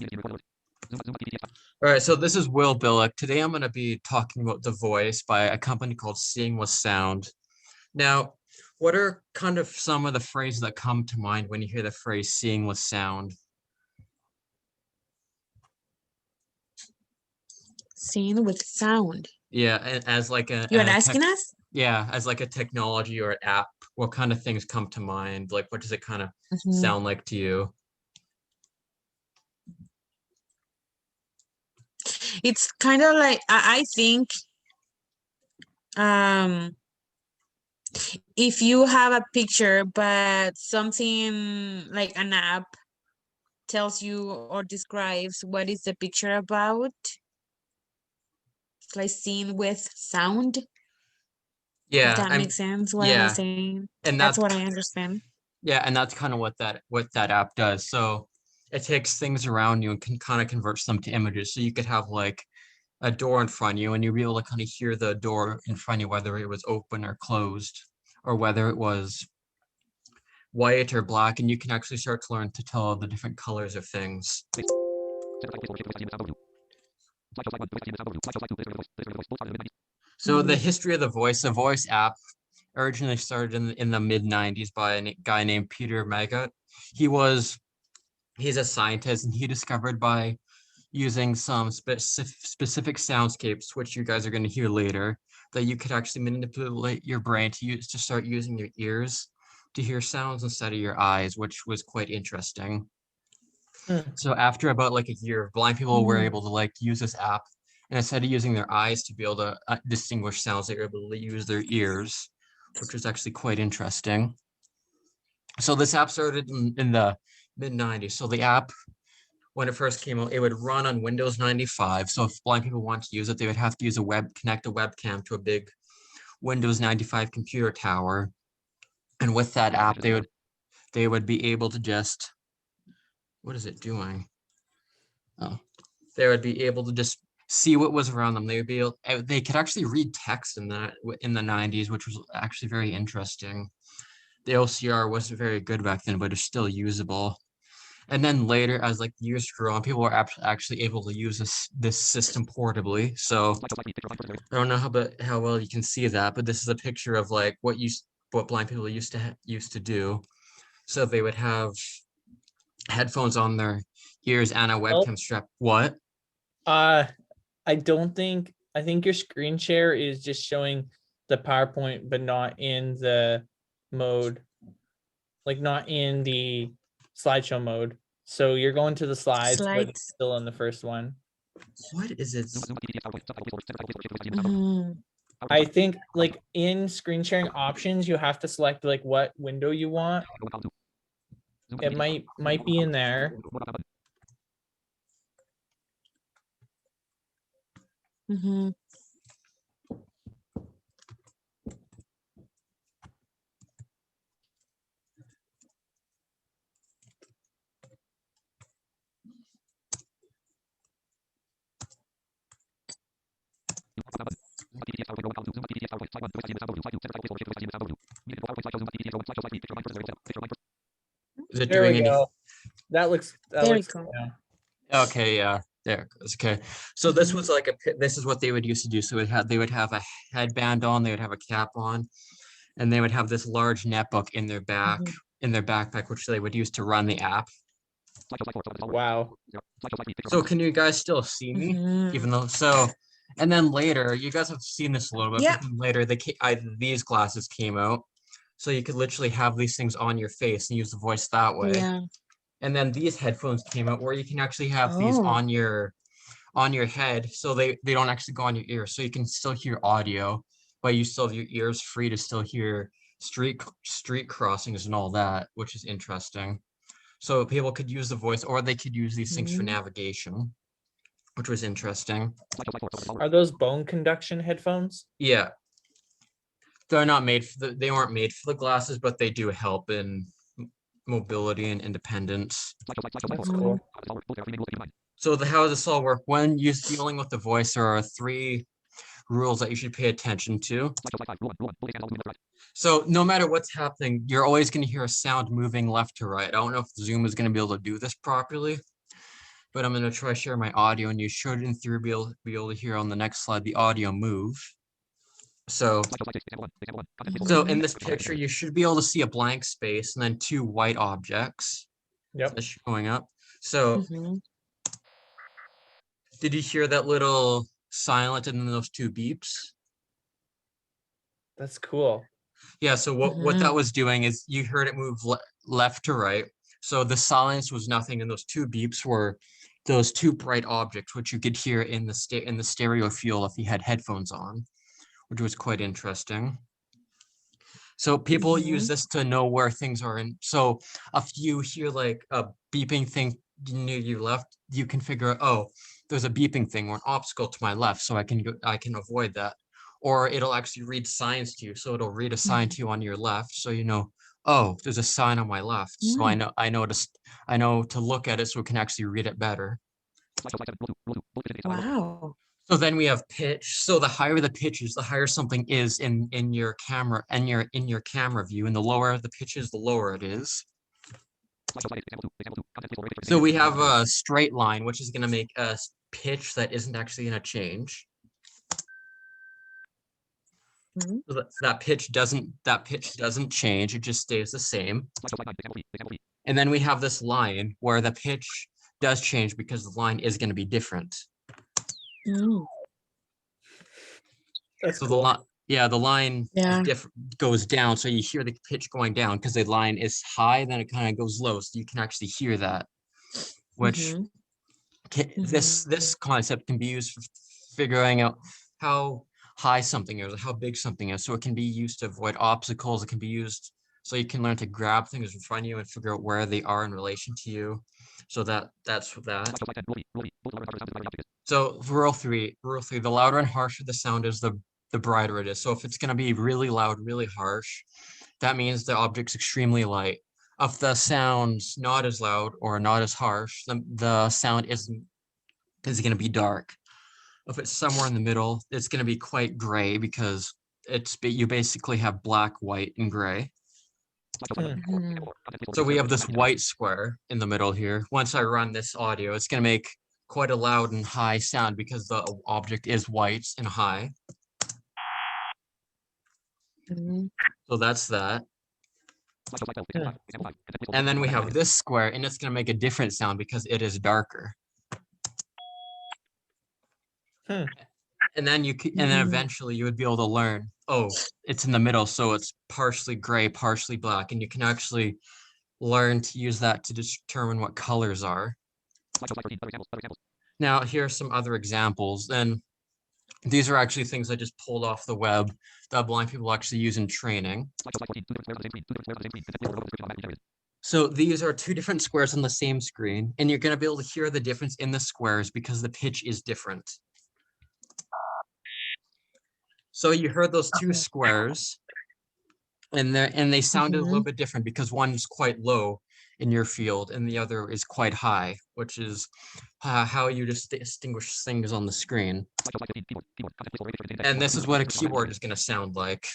All right, so this is willbilec. Today I'm going to be talking about the voice by a company called Seeing with Sound. Now, what are kind of some of the phrases that come to mind when you hear the phrase seeing with sound? Seeing with sound. Yeah, as like You're asking us? Yeah, as like a technology or an app, what kind of things come to mind? Like, what does it kind of sound like to you? It's kind of like I think if you have a picture but something like an app tells you or describes what is the picture about, it's like seeing with sound. Yeah, If that makes sense, what am I yeah, saying? and That's what I understand. yeah, and that's kind of what that app does. So it takes things around you and can kind of converts them to images. So you could have like a door in front of you and you'll be able to kind of hear the door in front of you, whether it was open or closed, or whether it was white or black, and you can actually start to learn to tell the different colors of things. So the history of the voice app originally started in the mid 90s by a guy named Peter Maggott. He's a scientist, and he discovered by using some specific soundscapes, which you guys are going to hear later, that you could actually manipulate your brain to start using your ears to hear sounds instead of your eyes, which was quite interesting. So after about like a year, blind people were able to like use this app, and instead of using their eyes to be able to distinguish sounds, they were able to use their ears, which was actually quite interesting. So this app started in the mid 90s. So the app, when it first came out, it would run on Windows 95. So if blind people want to use it, they would have to use connect a webcam to a big Windows 95 computer tower. And with that app, they would be able to just, what is it doing? Oh, they would be able to just see what was around them. They could actually read text in the 90s, which was actually very interesting. The OCR wasn't very good back then, but it's still usable. And then later, as like years grew on, people were actually able to use this system portably. So I don't know how well you can see that, but this is a picture of like what blind people used to do. So they would have headphones on their ears and a webcam strap. What? I think your screen share is just showing the PowerPoint, but not in the mode, like not in the slideshow mode. So you're going to the slides, but it's still in the first one. What is it? I think like in screen sharing options, you have to select like what window you want. It might be in there. Is it There doing we any? go. That looks cool. Yeah. Okay, yeah, there it goes. Okay, so this was like this is what they would used to do. So they would have a headband on, they would have a cap on, and they would have this large netbook in their backpack, which they would use to run the app. Wow. So can you guys still see me? Even though and then later, you guys have seen this a little bit. Yeah. Later, these glasses came out, so you could literally have these things on your face and use the voice that way. Yeah. And then these headphones came out where you can actually have these on your head, so they don't actually go on your ear, so you can still hear audio, but you still have your ears free to still hear street crossings and all that, which is interesting. So people could use the voice, or they could use these things for navigation, which was interesting. Are those bone conduction headphones? Yeah. They're not made for they weren't made for the glasses, but they do help in mobility and independence. That's cool. So how does this all work? When you're dealing with the voice, there are 3 rules that you should pay attention to. So no matter what's happening, you're always going to hear a sound moving left to right. I don't know if Zoom is going to be able to do this properly. but I'm going to try share my audio, and you should in theory be able to hear on the next slide the audio move. So in this picture, you should be able to see a blank space and then two white objects. Yep. That's showing up. So Mhm. did you hear that little silent and then those two beeps? That's cool. Yeah, so what that was doing is you heard it move left to right. So the silence was nothing, and those two beeps were those two bright objects, which you could hear in the stereo field if you had headphones on, which was quite interesting. So people use this to know where things are in. So if you hear like a beeping thing near your left, you can figure out, oh, there's a beeping thing or an obstacle to my left, so I can avoid that. Or it'll actually read signs to you. So it'll read a sign to you on your left, so you know, oh, there's a sign on my left. So I know to look at it so we can actually read it better. Wow. So then we have pitch. So the higher the pitch is, the higher something is in your camera and in your camera view, and the lower the pitch is, the lower it is. So we have a straight line, which is going to make a pitch that isn't actually going to change. So that pitch doesn't change; it just stays the same. And then we have this line where the pitch does change because the line is going to be different. That's So cool. the line Yeah. goes down, so you hear the pitch going down because the line is high, then it kind of goes low, so you can actually hear that. Which this concept can be used for figuring out how high something is, how big something is. So it can be used to avoid obstacles. It can be used so you can learn to grab things in front of you and figure out where they are in relation to you. So that's that. So rule three, the louder and harsher the sound is, the brighter it is. So if it's going to be really loud, really harsh, that means the object's extremely light. If the sound's not as loud or not as harsh, the sound is going to be dark. If it's somewhere in the middle, it's going to be quite gray because you basically have black, white, and gray. So we have this white square in the middle here. Once I run this audio, it's going to make quite a loud and high sound because the object is white and high. So that's that. And then we have this square, and it's going to make a different sound because it is darker. And then eventually you would be able to learn, oh, it's in the middle, so it's partially gray, partially black, and you can actually learn to use that to determine what colors are. Now, here are some other examples, and these are actually things I just pulled off the web that blind people actually use in training. So these are two different squares on the same screen, and you're going to be able to hear the difference in the squares because the pitch is different. So you heard those two squares, and they sounded a little bit different because one is quite low in your field and the other is quite high, which is how you just distinguish things on the screen. And this is what a keyboard is going to sound like.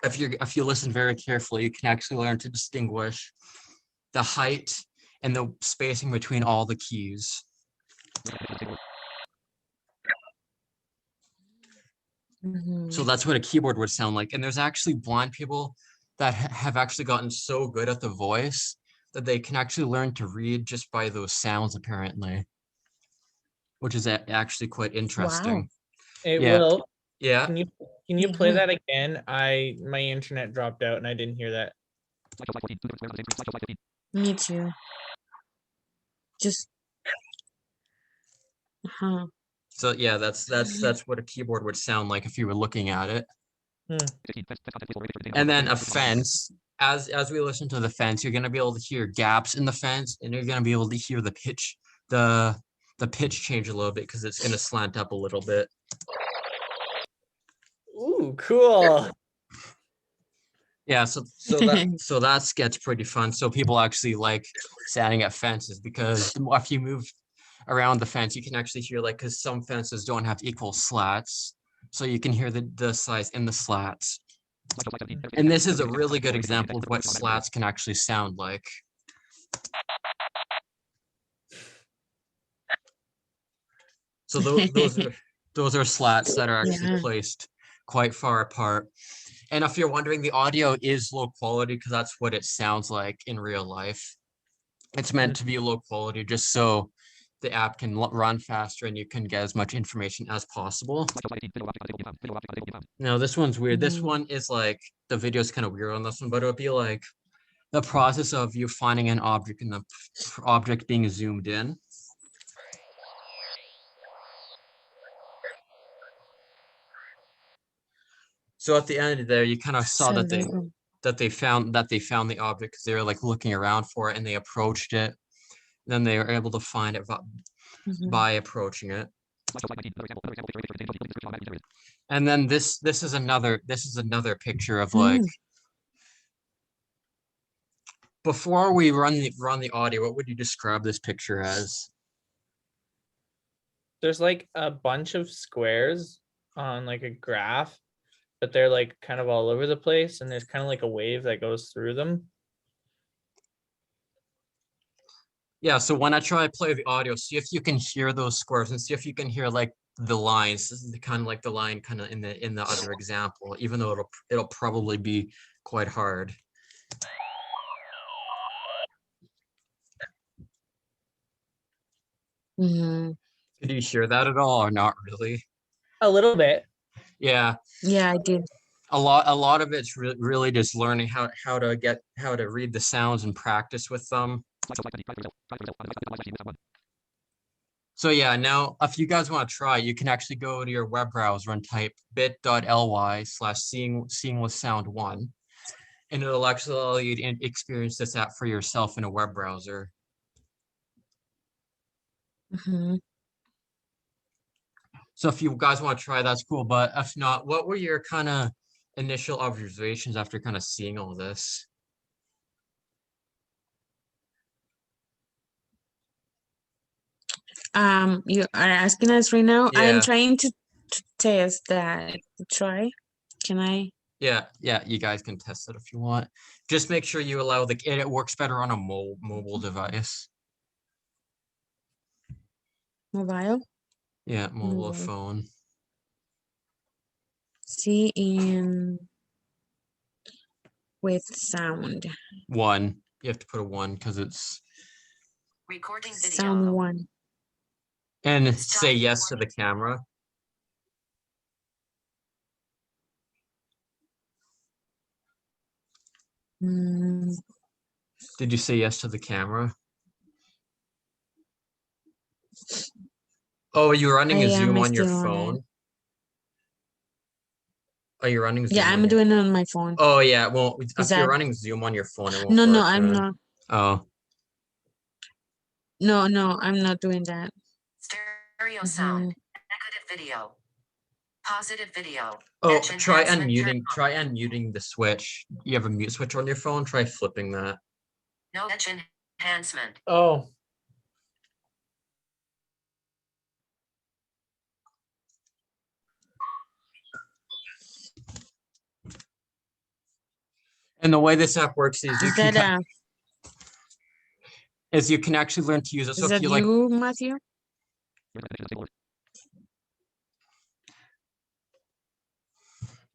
If you listen very carefully, you can actually learn to distinguish the height and the spacing between all the keys. So that's what a keyboard would sound like. And there's actually blind people that have actually gotten so good at the voice that they can actually learn to read just by those sounds, apparently, which is actually quite interesting. Wow. Hey, Yeah. Will, Yeah. can you play that again? My internet dropped out and I didn't hear that. Me too. Just. So yeah, that's what a keyboard would sound like if you were looking at it. And then a fence, as we listen to the fence, you're gonna be able to hear gaps in the fence, and you're gonna be able to hear the pitch, the pitch change a little bit because it's gonna slant up a little bit. Ooh, cool. Yeah, so that gets pretty fun. So people actually like standing at fences because if you move around the fence, you can actually hear, like, because some fences don't have equal slats, so you can hear the size in the slats. And this is a really good example of what slats can actually sound like. So those are slats that are actually Yeah. placed quite far apart. And if you're wondering, the audio is low quality because that's what it sounds like in real life. It's meant to be low quality just so the app can run faster and you can get as much information as possible. Now this one's weird. This Mhm. one is like, the video is kind of weird on this one, but it'll be like the process of you finding an object and the object being zoomed in. So at the end of there, you kind of saw that they found the object because they were like looking around for it and they approached it. Then they were able to find it Mhm. by approaching it. And then this is another picture of like, Mm. before we run the audio, what would you describe this picture as? There's like a bunch of squares on like a graph, but they're like kind of all over the place, and there's kind of like a wave that goes through them. Yeah, so when I try to play the audio, see if you can hear those squares and see if you can hear like the lines. This is kind of like the line kind of in the other example, even though it'll probably be quite hard. Mhm. Did you hear that at all or not really? A little bit. Yeah, Yeah, I did. a lot of it's really just learning how to read the sounds and practice with them. So yeah, now if you guys want to try, you can actually go to your web browser and type bit.ly/seeing with sound 1, and it'll actually allow you to experience this app for yourself in a web browser. Mhm. So if you guys want to try, that's cool. But if not, what were your kind of initial observations after kind of seeing all this? You are asking us right now. I am Yeah. trying to test that. Try. Can I? Yeah, you guys can test it if you want. Just make sure you allow it works better on a mobile device. Mobile? Yeah, mobile Mobile. phone. See in with sound. 1. You have to put a 1 because it's Recording video. Sound 1. and say yes to the camera. Mm, Did you say yes to the camera? Oh, are you running I a am Zoom on your still on it. phone? Are you running Zoom? Yeah, on I'm your- doing it on my phone. Oh yeah, well, Is if you're that running Zoom on your phone, it won't no, work. I'm not. Oh, No, I'm not doing that. Stereo sound. Negative video. Positive video. oh, Edge enhancement turn try unmuting the switch. You have a mute switch on your phone. Try flipping that. No edge enhancement. Oh, And the way this app works is Is that you can actually learn to use it. So is if that you like, you, Matthew?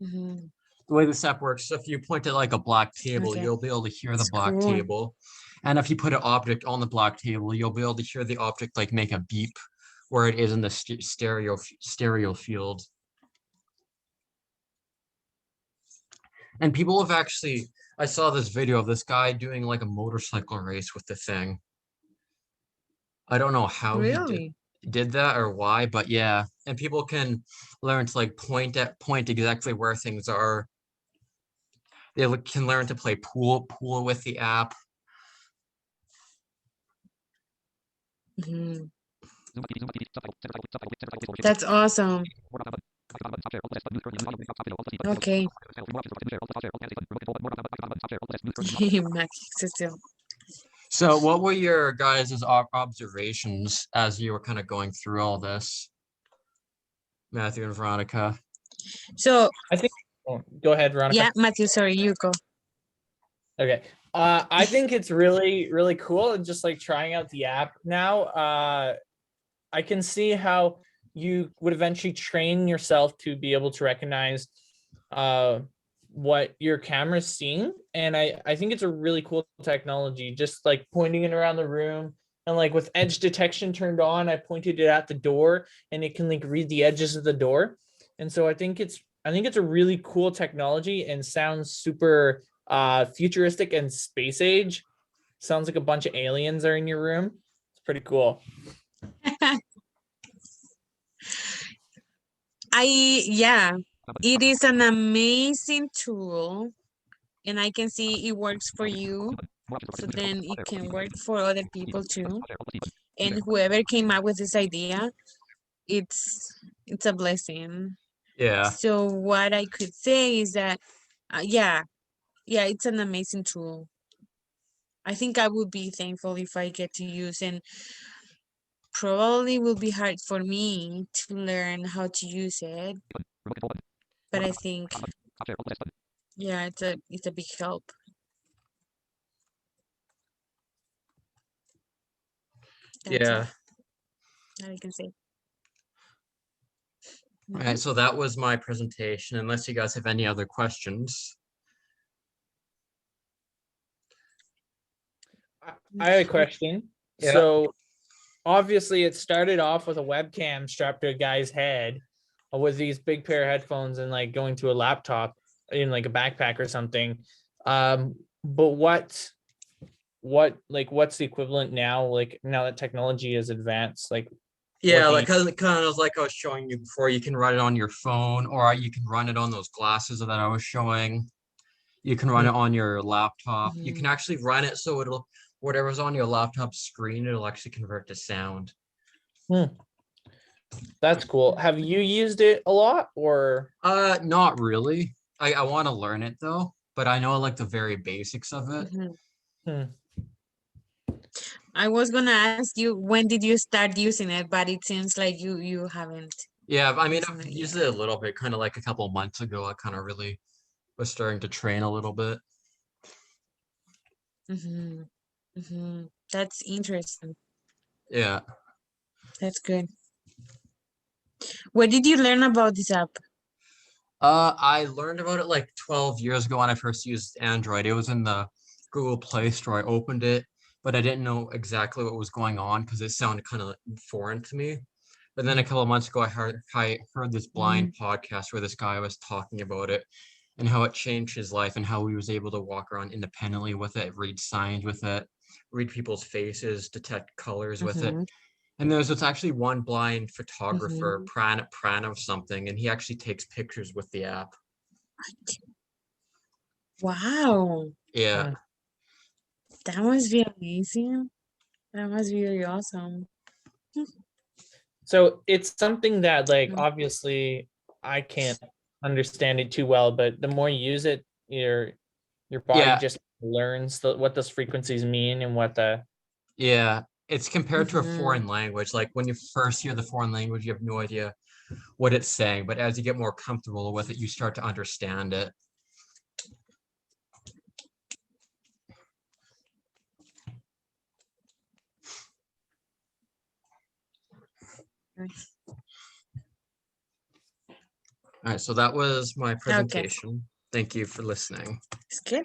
Mhm. the way this app works, so if you point at like a black table, Okay. you'll be able to hear the That's black cool. table. And if you put an object on the black table, you'll be able to hear the object like make a beep where it is in the stereo field. And people have actually, I saw this video of this guy doing like a motorcycle race with the thing. I don't know how he Really? did that or why, but yeah. And people can learn to like point exactly where things are. They can learn to play pool with the app. Mhm. That's awesome. Okay. Matthew still. So what were your guys' observations as you were kind of going through all this, Matthew and Veronica? So I think. Oh, go ahead, Veronica. yeah, Matthew, sorry, you go. Okay. I think it's really, really cool. Just like trying out the app now. I can see how you would eventually train yourself to be able to recognize what your camera's seeing. And I think it's a really cool technology, just like pointing it around the room. And like with edge detection turned on, I pointed it at the door and it can like read the edges of the door. And so I think it's a really cool technology and sounds super futuristic and space age. Sounds like a bunch of aliens are in your room. It's pretty cool. Yeah, it is an amazing tool, and I can see it works for you. So then it can work for other people too. And whoever came up with this idea, it's a blessing. Yeah. So what I could say is that, yeah, it's an amazing tool. I think I would be thankful if I get to use, and probably will be hard for me to learn how to use it. But I think, yeah, it's a big help. That's Yeah. all that I can say. All right, so that was my presentation, unless you guys have any other questions. I have a question. Yeah. So obviously it started off with a webcam strapped to a guy's head with these big pair of headphones and like going to a laptop in like a backpack or something. But what's the equivalent now? Like now that technology is advanced, like Yeah, what like kind of like I was showing you before, you can run it on your phone, or you can run it on those glasses that I was showing. You can run it on your laptop. You can actually run it so it'll, whatever's on your laptop screen, it'll actually convert to sound. That's cool. Have you used it a lot or? Not really. I want to learn it though, but I know like the very basics of it. I was gonna ask you, when did you start using it, but it seems like you haven't. Yeah, I mean, Using I've it used yet. it a little bit, kind of like a couple months ago. I kind of really was starting to train a little bit. That's interesting. Yeah. That's good. Where did you learn about this app? I learned about it like 12 years ago when I first used Android. It was in the Google Play Store. I opened it, but I didn't know exactly what was going on because it sounded kind of foreign to me. But then a couple of months ago, I heard this blind podcast where this guy was talking about it and how it changed his life and how he was able to walk around independently with it, read signs with it, read people's faces, detect colors with it. And there's actually one blind photographer, Pranav something, and he actually takes pictures with the app. Wow, Yeah. that must be amazing. That must be really awesome. So it's something that like obviously I can't understand it too well, but the more you use it, your body Yeah. just learns what those frequencies mean and what the Yeah. It's compared to a foreign language. Like when you first hear the foreign language, you have no idea what it's saying. But as you get more comfortable with it, you start to understand it. All right, so that was my presentation. Thank you for listening. It's good.